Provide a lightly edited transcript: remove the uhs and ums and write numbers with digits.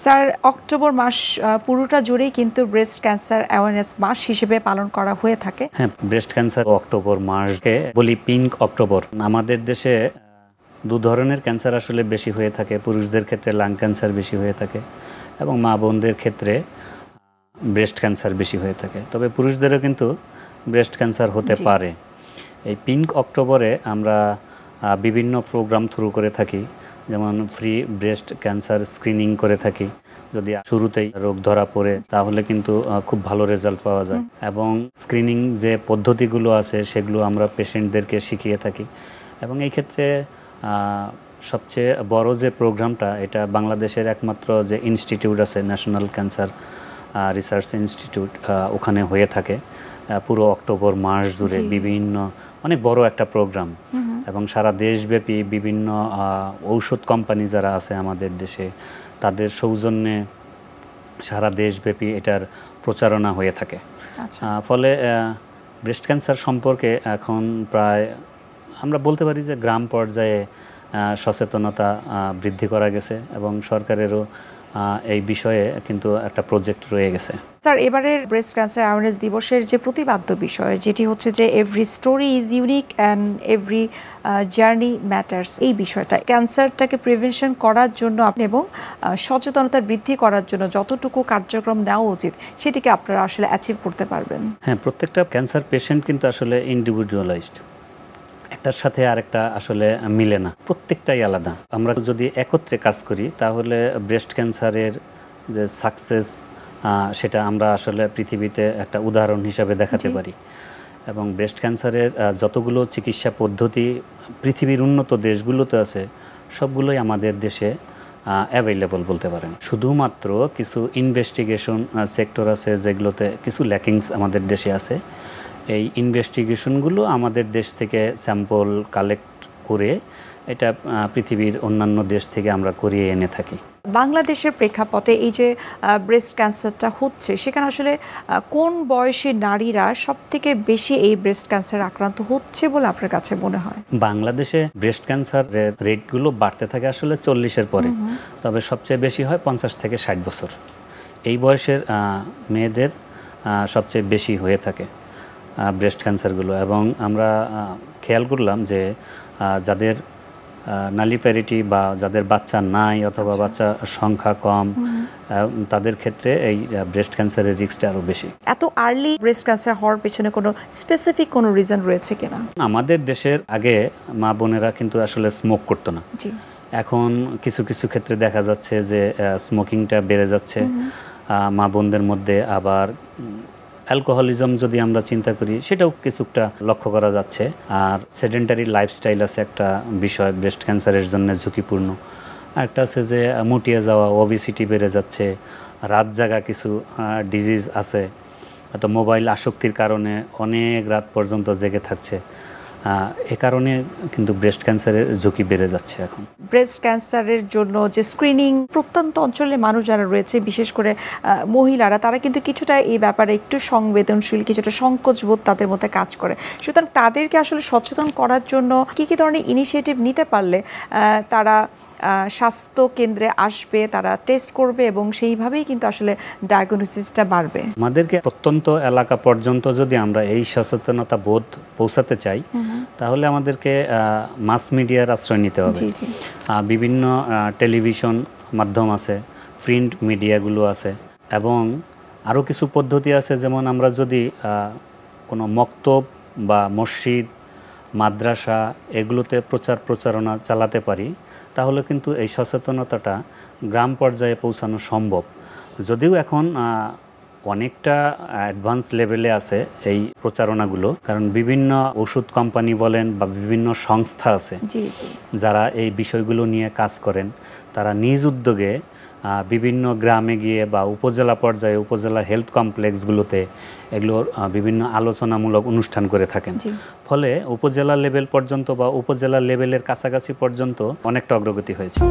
Sir, October মাস পুরোটা জুড়েই কিন্তু ব্রেস্ট ক্যান্সার অ্যাওয়ারনেস মাস হিসেবে পালন করা হয়ে থাকে। হ্যাঁ, ব্রেস্ট ক্যান্সার অক্টোবর মাসকে বলি পিঙ্ক অক্টোবর। আমাদের দেশে দু ধরনের ক্যান্সার আসলে বেশি হয়ে থাকে। পুরুষদের ক্ষেত্রে লাং ক্যান্সার বেশি হয়ে থাকে এবং মা বোনদের ক্ষেত্রে ব্রেস্ট ক্যান্সার বেশি হয়ে থাকে। তবে পুরুষদেরও কিন্তু ব্রেস্ট ক্যান্সার হতে পারে। এই পিঙ্ক অক্টোবরে আমরা বিভিন্ন প্রোগ্রাম থ্রু করে থাকি, যেমন ফ্রি ব্রেস্ট ক্যান্সার স্ক্রিনিং করে থাকি। যদি শুরুতেই রোগ ধরা পড়ে তাহলে কিন্তু খুব ভালো রেজাল্ট পাওয়া যায় এবং স্ক্রিনিং যে পদ্ধতিগুলো আছে সেগুলো আমরা পেশেন্টদেরকে শিখিয়ে থাকি। এবং এই ক্ষেত্রে সবচেয়ে বড় যে প্রোগ্রামটা, এটা বাংলাদেশের একমাত্র যে ইনস্টিটিউট আছে, ন্যাশনাল ক্যান্সার রিসার্চ ইনস্টিটিউট, ওখানে হয়ে থাকে পুরো অক্টোবর মাস জুড়ে বিভিন্ন অনেক বড় একটা প্রোগ্রাম। এবং সারা দেশব্যাপী বিভিন্ন ঔষধ কোম্পানি যারা আছে আমাদের দেশে, তাদের সৌজন্যে সারা দেশব্যাপী এটার প্রচারণা হয়ে থাকে। ফলে ব্রেস্ট ক্যান্সার সম্পর্কে এখন প্রায় আমরা বলতে পারি যে গ্রাম পর্যায়ে সচেতনতা বৃদ্ধি করা গেছে এবং সরকারেরও এই বিষয়ে কিন্তু একটা প্রজেক্ট রয়ে গেছে। স্যার, এবারের ব্রেস্ট ক্যান্সার অ্যাওয়ারনেস দিবসের যে প্রতিপাদ্য বিষয়, যেটি হচ্ছে যে every story is unique and every journey matters, এই বিষয়টা ক্যান্সারটাকে প্রিভেনশন করার জন্য এবং সচেতনতা বৃদ্ধি করার জন্য যতটুকু কার্যক্রম নেওয়া উচিত সেটিকে আপনারা আসলে অ্যাচিভ করতে পারবেন। হ্যাঁ, প্রত্যেকটা ক্যান্সার পেশেন্ট কিন্তু আসলে ইন্ডিভিজুয়ালাইজড, একটার সাথে আরেকটা আসলে মিলে না, প্রত্যেকটাই আলাদা। আমরা যদি একত্রে কাজ করি তাহলে ব্রেস্ট ক্যান্সারের যে সাকসেস সেটা আমরা আসলে পৃথিবীতে একটা উদাহরণ হিসাবে দেখাতে পারি। এবং ব্রেস্ট ক্যান্সারের যতগুলো চিকিৎসা পদ্ধতি পৃথিবীর উন্নত দেশগুলোতে আছে সবগুলোই আমাদের দেশে অ্যাভেলেবল বলতে পারেন। শুধুমাত্র কিছু ইনভেস্টিগেশন সেক্টর আছে যেগুলোতে কিছু ল্যাকিংস আমাদের দেশে আছে। এই ইনভেস্টিগেশনগুলো আমাদের দেশ থেকে স্যাম্পল কালেক্ট করে এটা পৃথিবীর অন্যান্য দেশ থেকে আমরা করিয়ে এনে থাকি। বাংলাদেশের প্রেক্ষাপটে এই যে ব্রেস্ট ক্যান্সারটা হচ্ছে, সেখানে আসলে কোন বয়সী নারীরা সবথেকে বেশি এই ব্রেস্ট ক্যান্সার আক্রান্ত হচ্ছে বলে আপনার কাছে মনে হয়? বাংলাদেশে ব্রেস্ট ক্যান্সার রেটগুলো বাড়তে থাকে আসলে 40-এর পরে, তবে সবচেয়ে বেশি হয় 50 থেকে 60 বছর। এই বয়সের মেয়েদের সবচেয়ে বেশি হয়ে থাকে ব্রেস্ট ক্যান্সারগুলো। এবং আমরা খেয়াল করলাম যে যাদের নালি প্যারিটি বা যাদের বাচ্চা নাই অথবা বাচ্চা সংখ্যা কম, তাদের ক্ষেত্রে এই ব্রেস্ট ক্যান্সারের রিস্কটা আরও বেশি। এত আর্লি ব্রেস্ট ক্যান্সার হওয়ার পেছনে কোনো স্পেসিফিক কোনো রিজন রয়েছে কিনা? আমাদের দেশের আগে মা বোনেরা কিন্তু আসলে স্মোক করতো না। এখন কিছু কিছু ক্ষেত্রে দেখা যাচ্ছে যে স্মোকিংটা বেড়ে যাচ্ছে মা বোনদের মধ্যে। আবার অ্যালকোহলিজম যদি আমরা চিন্তা করি সেটাও কিছুটা লক্ষ্য করা যাচ্ছে। আর সেডেন্টারি লাইফস্টাইল আছে একটা বিষয় ব্রেস্ট ক্যান্সারের জন্য ঝুঁকিপূর্ণ। একটা আছে যে মুটিয়ে যাওয়া, ওবেসিটি বেড়ে যাচ্ছে, রাত জাগা কিছু ডিজিজ আছে, হয়তো মোবাইল আসক্তির কারণে অনেক রাত পর্যন্ত জেগে থাকছে। এ কারণে কিন্তু ব্রেস্ট ক্যান্সারের ঝুঁকি বেড়ে যাচ্ছে এখন। ব্রেস্ট ক্যান্সারের জন্য যে স্ক্রিনিং, প্রত্যন্ত অঞ্চলে মানুষ যারা রয়েছে, বিশেষ করে মহিলারা, তারা কিন্তু কিছুটা এই ব্যাপারে একটু সংবেদনশীল, কিছুটা সংকোচবোধ তাদের মধ্যে কাজ করে। সুতরাং তাদেরকে আসলে সচেতন করার জন্য কী কী ধরনের ইনিশিয়েটিভ নিতে পারলে তারা স্বাস্থ্য কেন্দ্রে আসবে, তারা টেস্ট করবে এবং সেইভাবেই কিন্তু আসলে ডায়াগনোসিসটা বাড়বে? আমাদেরকে প্রত্যন্ত এলাকা পর্যন্ত যদি আমরা এই সচেতনতা বোধ পৌঁছাতে চাই তাহলে আমাদেরকে মাস মিডিয়ার আশ্রয় নিতে হবে। বিভিন্ন টেলিভিশন মাধ্যম আছে, প্রিন্ট মিডিয়াগুলো আছে এবং আরও কিছু পদ্ধতি আছে। যেমন আমরা যদি কোনো মক্তব বা মসজিদ, মাদ্রাসা এগুলোতে প্রচারণা চালাতে পারি তাহলে কিন্তু এই সচেতনতাটা গ্রাম পর্যায়ে পৌঁছানো সম্ভব। যদিও এখন অনেকটা অ্যাডভান্স লেভেলে আছে এই প্রচারণাগুলো, কারণ বিভিন্ন ওষুধ কোম্পানি বলেন বা বিভিন্ন সংস্থা আছে যারা এই বিষয়গুলো নিয়ে কাজ করেন, তারা নিজ উদ্যোগে বিভিন্ন গ্রামে গিয়ে বা উপজেলা পর্যায়ে উপজেলা হেলথ কমপ্লেক্সগুলোতে এগুলোর বিভিন্ন আলোচনামূলক অনুষ্ঠান করে থাকেন। ফলে উপজেলা লেভেল পর্যন্ত বা উপজেলা লেভেলের কাছাকাছি পর্যন্ত অনেকটা অগ্রগতি হয়েছে।